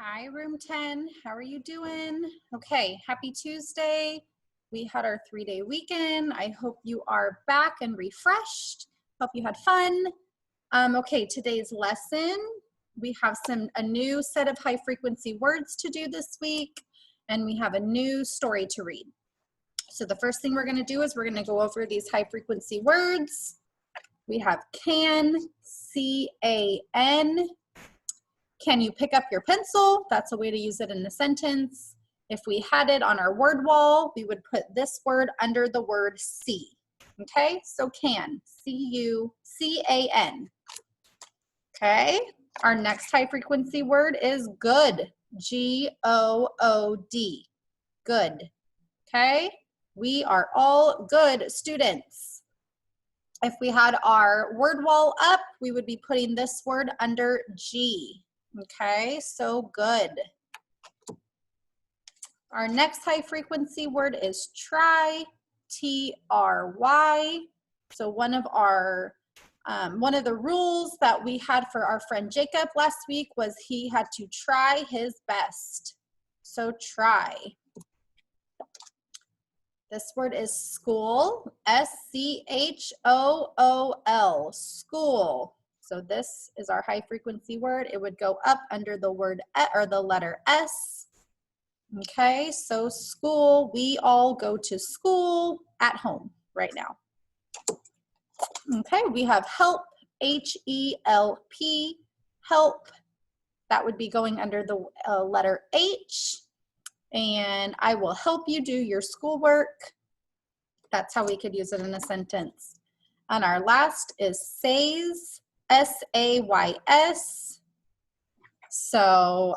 Hi, room 10. How are you doing? Okay, happy Tuesday. We had our 3-day weekend. I hope you are back and refreshed. Hope you had fun. Okay, today's lesson, we have a new set of high frequency words to do this week, and we have a new story to read. So the first thing we're going to do is we're going to go over these high frequency words. We have can, C-A-N. Can you pick up your pencil? That's a way to use it in a sentence. If we had it on our word wall, we would put this word under the word see. Okay, so can, C-U-C-A-N. Okay, our next high frequency word is good, G-O-O-D, good. Okay, we are all good students. If we had our word wall up, we would be putting this word under G. Okay, so good. Our next high frequency word is try, T-R-Y. So one of the rules that we had for our friend Jacob last week was he had to try his best. So try. This word is school, S-C-H-O-O-L, school. So this is our high frequency word. It would go up under the word or the letter S. Okay, so school, we all go to school at home right now. Okay, we have help, H-E-L-P, help. That would be going under the letter H. And I will help you do your schoolwork. That's how we could use it in a sentence. And our last is says, S-A-Y-S. So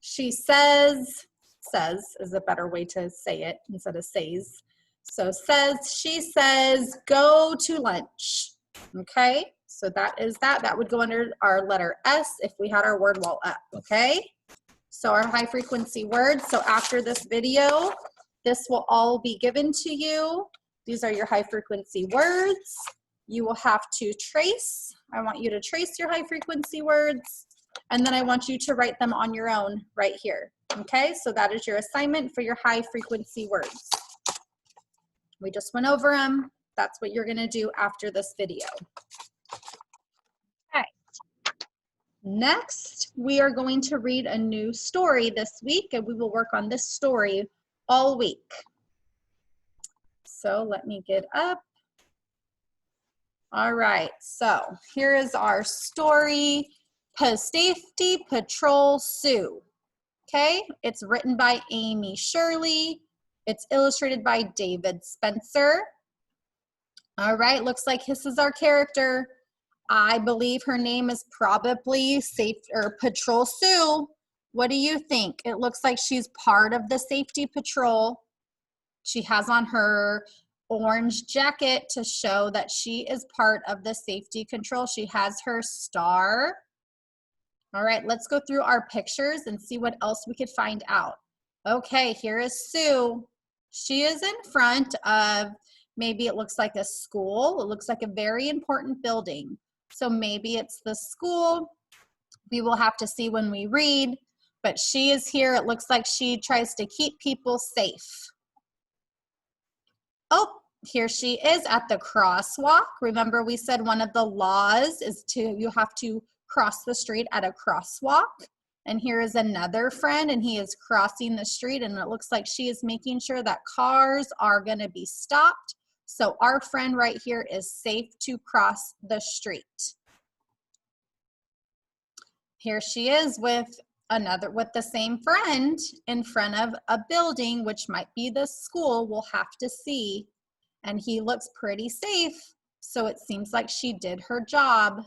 she says is a better way to say it instead of says. So says, she says, go to lunch. Okay, so that is that. That would go under our letter S if we had our word wall up, okay? So our high frequency words. So after this video, this will all be given to you. These are your high frequency words. You will have to trace. I want you to trace your high frequency words, and then I want you to write them on your own right here. Okay, so that is your assignment for your high frequency words. We just went over them. That's what you're gonna do after this video. Okay. Next, we are going to read a new story this week, and we will work on this story all week. So let me get up. All right, so here is our story, Safety Patrol Sue. Okay, it's written by Amy Shirley. It's illustrated by David Spencer. All right, looks like this is our character. I believe her name is probably Patrol Sue. What do you think? It looks like she's part of the safety patrol. She has on her orange jacket to show that she is part of the safety control. She has her star. All right, let's go through our pictures and see what else we could find out. Okay, here is Sue. She is in front of, maybe it looks like a school. It looks like a very important building. So maybe it's the school. We will have to see when we read, but she is here. It looks like she tries to keep people safe. Oh, here she is at the crosswalk. Remember, we said one of the laws is you have to cross the street at a crosswalk. And here is another friend, and he is crossing the street, and it looks like she is making sure that cars are going to be stopped. So our friend right here is safe to cross the street. Here she is with the same friend in front of a building, which might be the school. We'll have to see. And he looks pretty safe. So it seems like she did her job.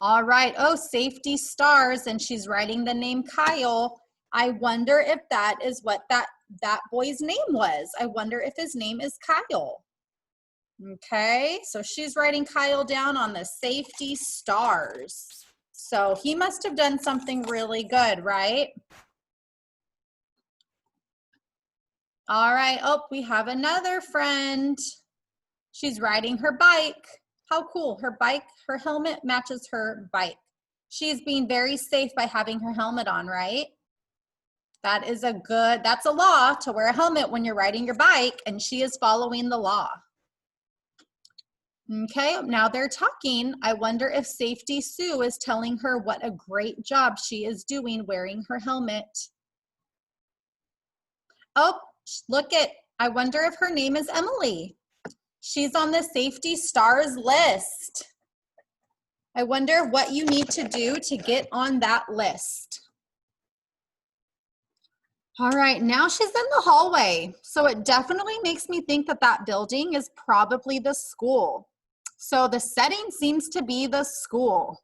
All right, oh, safety stars, and she's writing the name Kyle. I wonder if that is what that boy's name was. I wonder if his name is Kyle. Okay, so she's writing Kyle down on the safety stars. So he must have done something really good, right? All right, oh, we have another friend. She's riding her bike. How cool, her helmet matches her bike. She's being very safe by having her helmet on, right? That's a law to wear a helmet when you're riding your bike, and she is following the law. Okay, now they're talking. I wonder if Safety Sue is telling her what a great job she is doing wearing her helmet. Oh, I wonder if her name is Emily. She's on the Safety Stars list. I wonder what you need to do to get on that list. All right, now she's in the hallway. So it definitely makes me think that that building is probably the school. So the setting seems to be the school.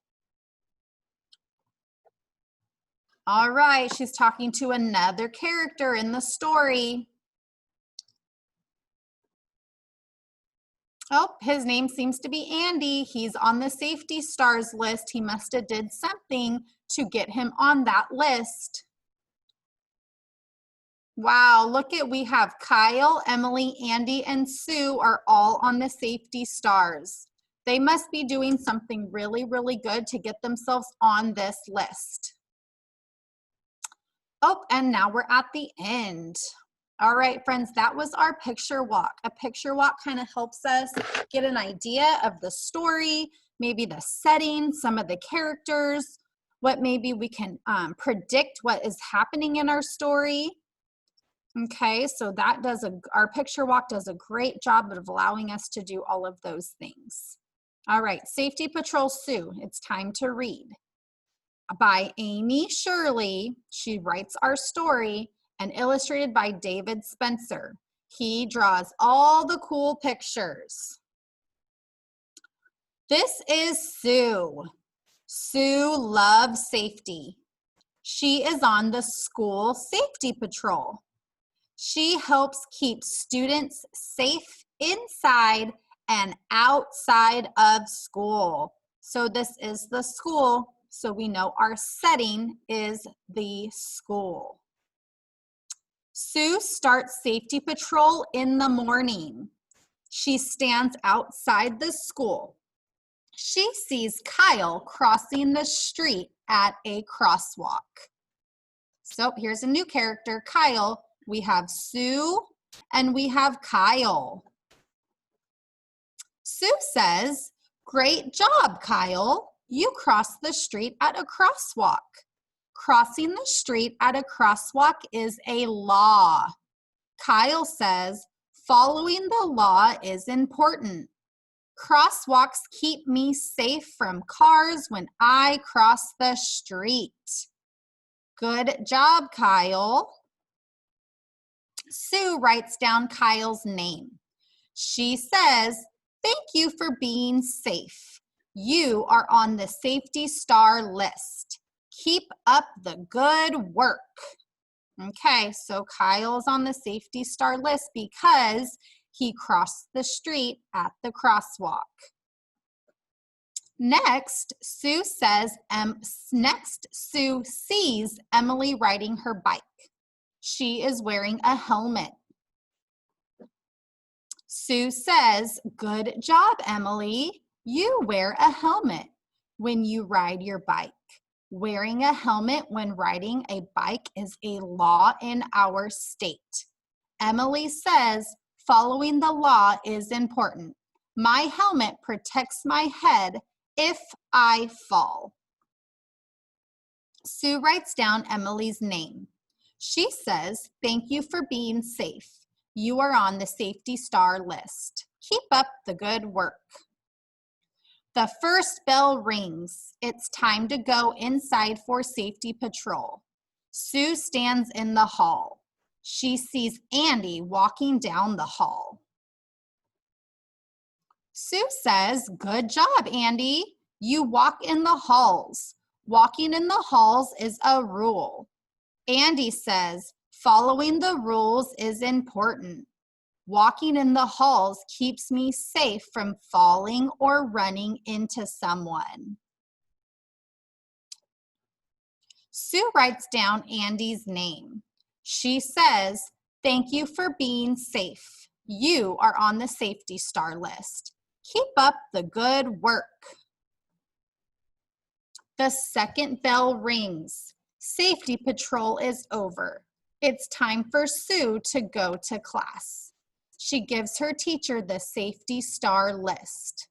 All right, she's talking to another character in the story. Oh, his name seems to be Andy. He's on the Safety Stars list. He must have did something to get him on that list. Wow, we have Kyle, Emily, Andy, and Sue are all on the Safety Stars. They must be doing something really, really good to get themselves on this list. Oh, and now we're at the end. All right, friends, that was our picture walk. A picture walk kind of helps us get an idea of the story, maybe the setting, some of the characters, what maybe we can predict what is happening in our story. Okay, so our picture walk does a great job of allowing us to do all of those things. All right, Safety Patrol Sue, it's time to read. By Amy Shirley, she writes our story, and illustrated by David Spencer. He draws all the cool pictures. This is Sue. Sue loves safety. She is on the school safety patrol. She helps keep students safe inside and outside of school. So this is the school, so we know our setting is the school. Sue starts safety patrol in the morning. She stands outside the school. She sees Kyle crossing the street at a crosswalk. So here's a new character, Kyle. We have Sue and we have Kyle. Sue says, "Great job, Kyle. You crossed the street at a crosswalk." Crossing the street at a crosswalk is a law. Kyle says, "Following the law is important. Crosswalks keep me safe from cars when I cross the street." Good job, Kyle. Sue writes down Kyle's name. She says, "Thank you for being safe. You are on the Safety Star list. Keep up the good work." Okay, so Kyle's on the Safety Star list because he crossed the street at the crosswalk. Next, Sue sees Emily riding her bike. She is wearing a helmet. Sue says, "Good job, Emily. You wear a helmet when you ride your bike." Wearing a helmet when riding a bike is a law in our state. Emily says, "Following the law is important. My helmet protects my head if I fall." Sue writes down Emily's name. She says, "Thank you for being safe. You are on the Safety Star list. Keep up the good work." The first bell rings. It's time to go inside for safety patrol. Sue stands in the hall. She sees Andy walking down the hall. Sue says, "Good job, Andy. You walk in the halls. Walking in the halls is a rule." Andy says, "Following the rules is important. Walking in the halls keeps me safe from falling or running into someone." Sue writes down Andy's name. She says, "Thank you for being safe. You are on the Safety Star list. Keep up the good work." The second bell rings. Safety patrol is over. It's time for Sue to go to class. She gives her teacher the safety star list.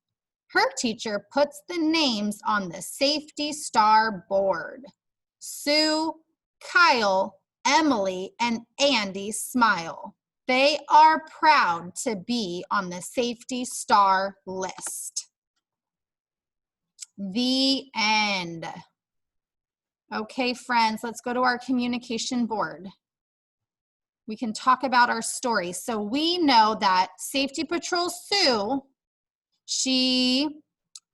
Her teacher puts the names on the safety star board. Sue, Kyle, Emily, and Andy smile. They are proud to be on the safety star list. The end. Okay, friends, let's go to our communication board. We can talk about our story. So we know that Safety Patrol Sue, she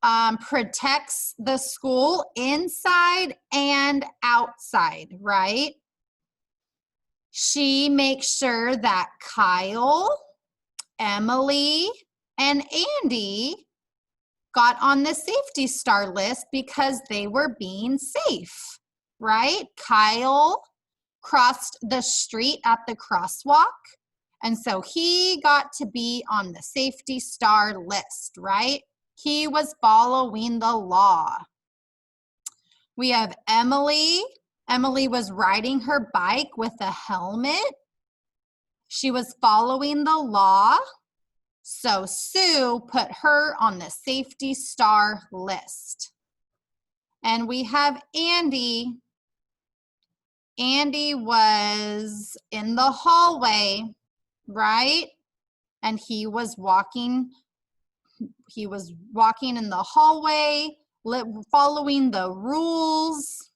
protects the school inside and outside, right? She makes sure that Kyle, Emily, and Andy got on the safety star list because they were being safe, right? Kyle crossed the street at the crosswalk, and so he got to be on the safety star list, right? He was following the law. We have Emily. Emily was riding her bike with a helmet. She was following the law. So Sue put her on the safety star list. And we have Andy. Andy was in the hallway, right? And he was walking in the hallway, following the rules.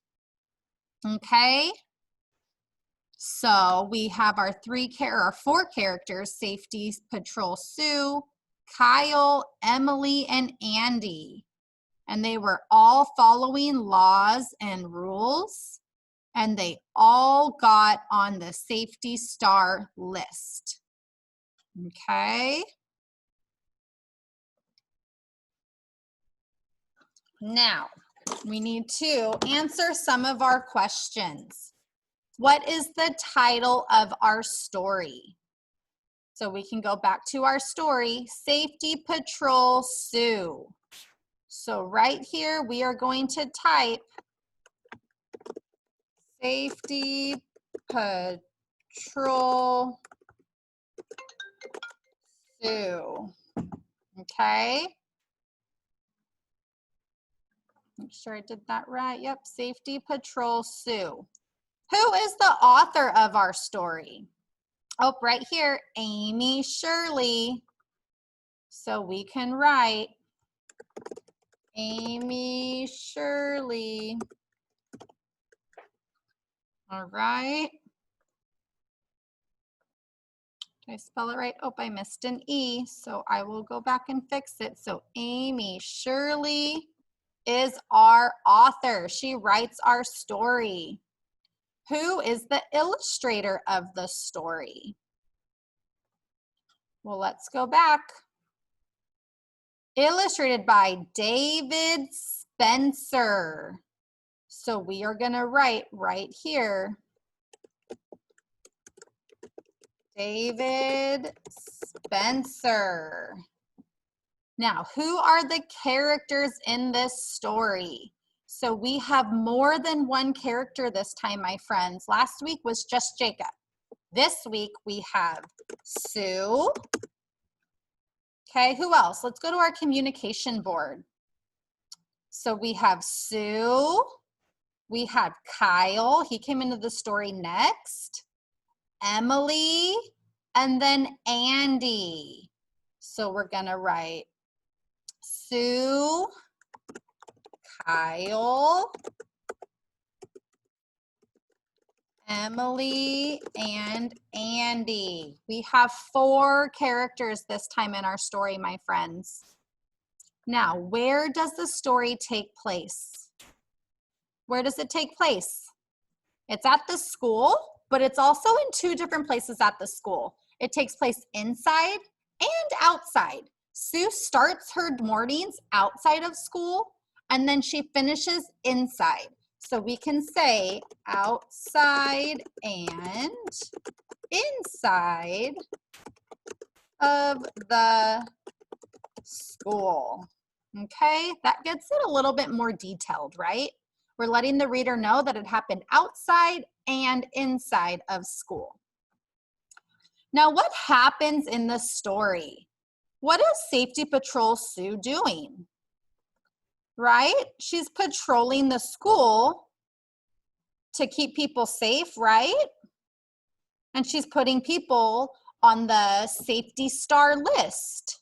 Okay? So we have our four characters: Safety Patrol Sue, Kyle, Emily, and Andy. And they were all following laws and rules, and they all got on the safety star list. Okay? Now, we need to answer some of our questions. What is the title of our story? So we can go back to our story, Safety Patrol Sue. So right here, we are going to type Safety Patrol Sue. Okay? Make sure I did that right. Yep, Safety Patrol Sue. Who is the author of our story? Oh, right here, Amy Shirley. So we can write Amy Shirley. All right. Did I spell it right? Oh, I missed an E, so I will go back and fix it. So Amy Shirley is our author. She writes our story. Who is the illustrator of the story? Well, let's go back. Illustrated by David Spencer. So we are going to write right here, David Spencer. Now, who are the characters in this story? So we have more than one character this time, my friends. Last week was just Jacob. This week we have Sue. Okay, who else? Let's go to our communication board. So we have Sue. We have Kyle. He came into the story next. Emily. And then Andy. So we're going to write Sue, Kyle, Emily, and Andy. We have 4 characters this time in our story, my friends. Now, where does the story take place? Where does it take place? It's at the school, but it's also in 2 different places at the school. It takes place inside and outside. Sue starts her mornings outside of school, and then she finishes inside. So we can say outside and inside of the school. Okay, that gets it a little bit more detailed, right? We're letting the reader know that it happened outside and inside of school. Now, what happens in the story? What is Safety Patrol Sue doing? Right? She's patrolling the school to keep people safe, right? And she's putting people on the safety star list.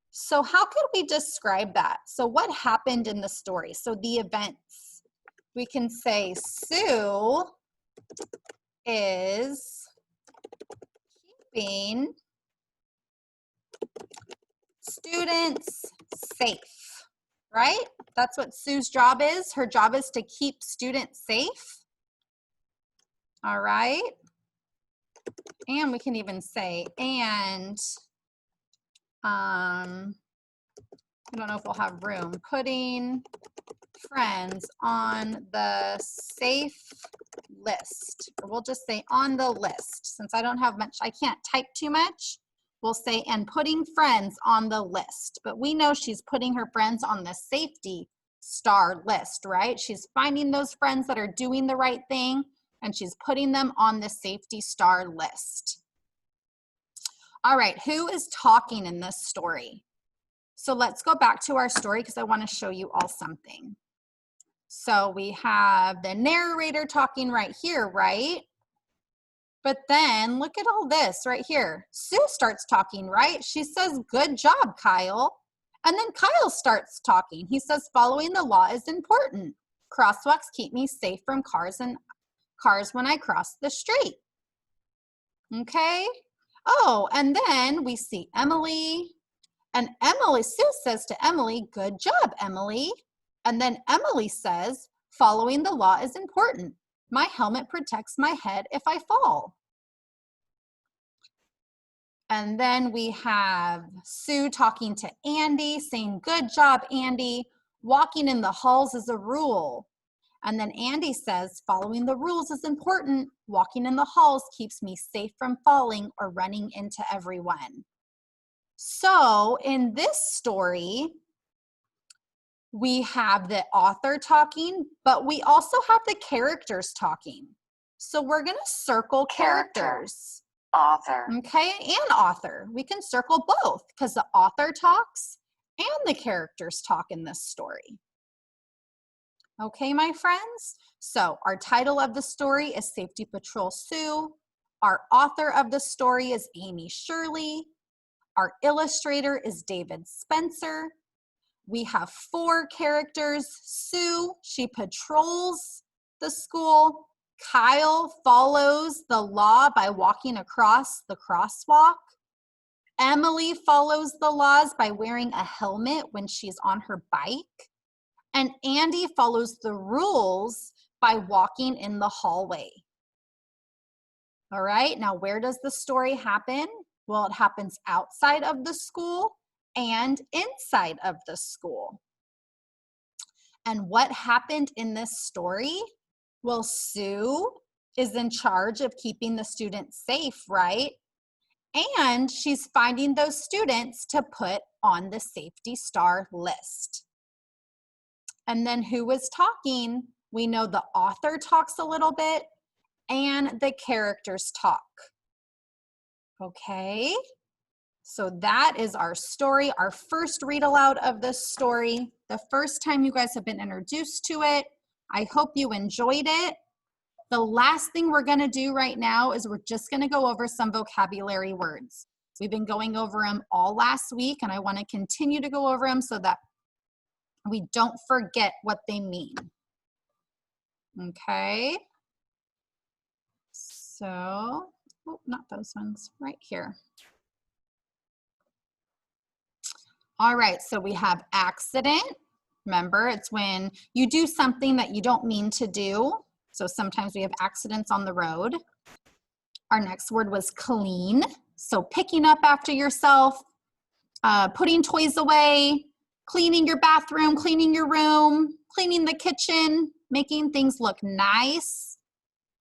So how could we describe that? So what happened in the story? So the events. We can say Sue is keeping students safe, right? That's what Sue's job is. Her job is to keep students safe. All right. And we can even say, and I don't know if we'll have room, putting friends on the safe list, or we'll just say on the list. Since I don't have much, I can't type too much, we'll say, and putting friends on the list. But we know she's putting her friends on the safety star list, right? She's finding those friends that are doing the right thing, and she's putting them on the safety star list. All right, who is talking in this story? So let's go back to our story because I want to show you all something. So we have the narrator talking right here, right? But then look at all this right here. Sue starts talking, right? She says, "Good job, Kyle." And then Kyle starts talking. He says, "Following the law is important. Crosswalks keep me safe from cars when I cross the street." Okay? Oh, and then we see Emily. And Sue says to Emily, "Good job, Emily." And then Emily says, "Following the law is important. My helmet protects my head if I fall." And then we have Sue talking to Andy, saying, "Good job, Andy. Walking in the halls is a rule." And then Andy says, "Following the rules is important. Walking in the halls keeps me safe from falling or running into everyone." So in this story, we have the author talking, but we also have the characters talking. So we're going to circle characters. Author. Okay, and author. We can circle both because the author talks and the characters talk in this story. Okay, my friends? So our title of the story is Safety Patrol Sue. Our author of the story is Amy Shirley. Our illustrator is David Spencer. We have 4 characters. Sue, she patrols the school. Kyle follows the law by walking across the crosswalk. Emily follows the laws by wearing a helmet when she's on her bike. And Andy follows the rules by walking in the hallway. All right, now where does the story happen? Well, it happens outside of the school and inside of the school. And what happened in this story? Well, Sue is in charge of keeping the students safe, right? And she's finding those students to put on the safety star list. And then who was talking? We know the author talks a little bit and the characters talk. Okay, so that is our story, our first read aloud of this story. The first time you guys have been introduced to it. I hope you enjoyed it. The last thing we're going to do right now is we're just going to go over some vocabulary words. We've been going over them all last week, and I want to continue to go over them so that we don't forget what they mean. Okay. So, oh, not those ones, right here. All right, so we have accident. Remember, it's when you do something that you don't mean to do. So sometimes we have accidents on the road. Our next word was clean. So picking up after yourself, putting toys away, cleaning your bathroom, cleaning your room, cleaning the kitchen, making things look nice,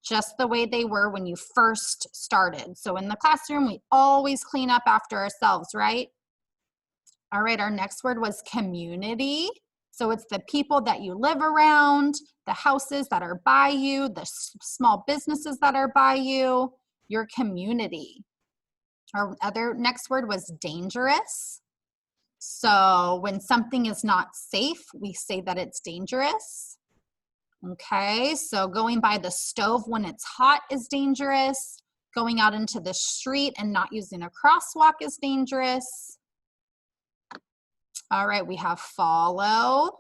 just the way they were when you first started. So in the classroom, we always clean up after ourselves, right? All right, our next word was community. So it's the people that you live around, the houses that are by you, the small businesses that are by you, your community. Our other next word was dangerous. So when something is not safe, we say that it's dangerous. Okay, so going by the stove when it's hot is dangerous. Going out into the street and not using a crosswalk is dangerous. All right, we have follow.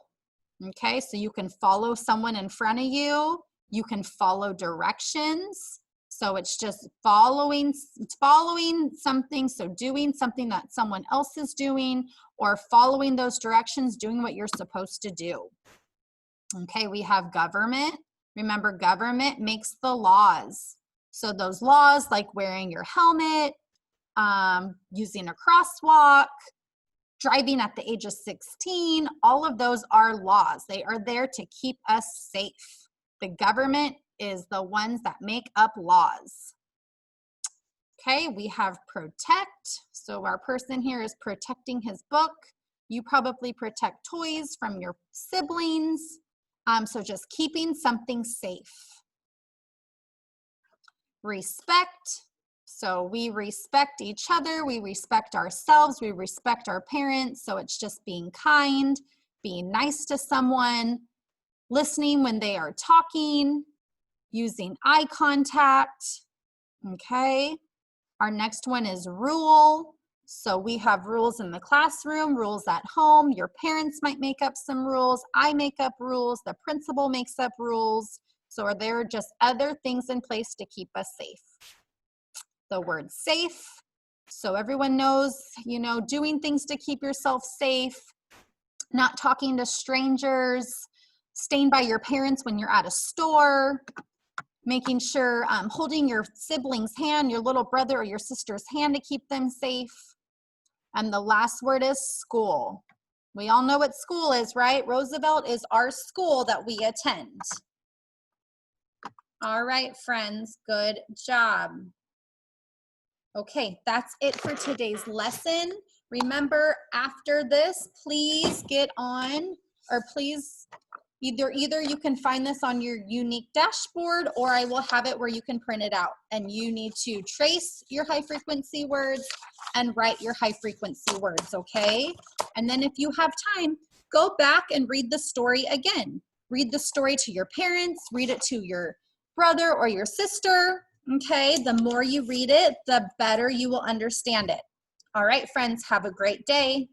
Okay, so you can follow someone in front of you. You can follow directions. So it's just following something, so doing something that someone else is doing, or following those directions, doing what you're supposed to do. Okay, we have government. Remember, government makes the laws. So those laws like wearing your helmet, using a crosswalk, driving at the age of 16, all of those are laws. They are there to keep us safe. The government is the ones that make up laws. Okay, we have protect. So our person here is protecting his book. You probably protect toys from your siblings. So just keeping something safe. Respect. So we respect each other, we respect ourselves, we respect our parents. So it's just being kind, being nice to someone, listening when they are talking, using eye contact. Okay. Our next one is rule. So we have rules in the classroom, rules at home. Your parents might make up some rules. I make up rules. The principal makes up rules. So are there just other things in place to keep us safe? The word safe. So everyone knows, you know, doing things to keep yourself safe, not talking to strangers, staying by your parents when you're at a store, making sure holding your sibling's hand, your little brother or your sister's hand to keep them safe. And the last word is school. We all know what school is, right? Roosevelt is our school that we attend. All right, friends, good job. Okay, that's it for today's lesson. Remember, after this, please get on, or please, either you can find this on your unique dashboard, or I will have it where you can print it out. And you need to trace your high frequency words and write your high frequency words, okay? And then if you have time, go back and read the story again. Read the story to your parents, read it to your brother or your sister. Okay, the more you read it, the better you will understand it. All right, friends, have a great day.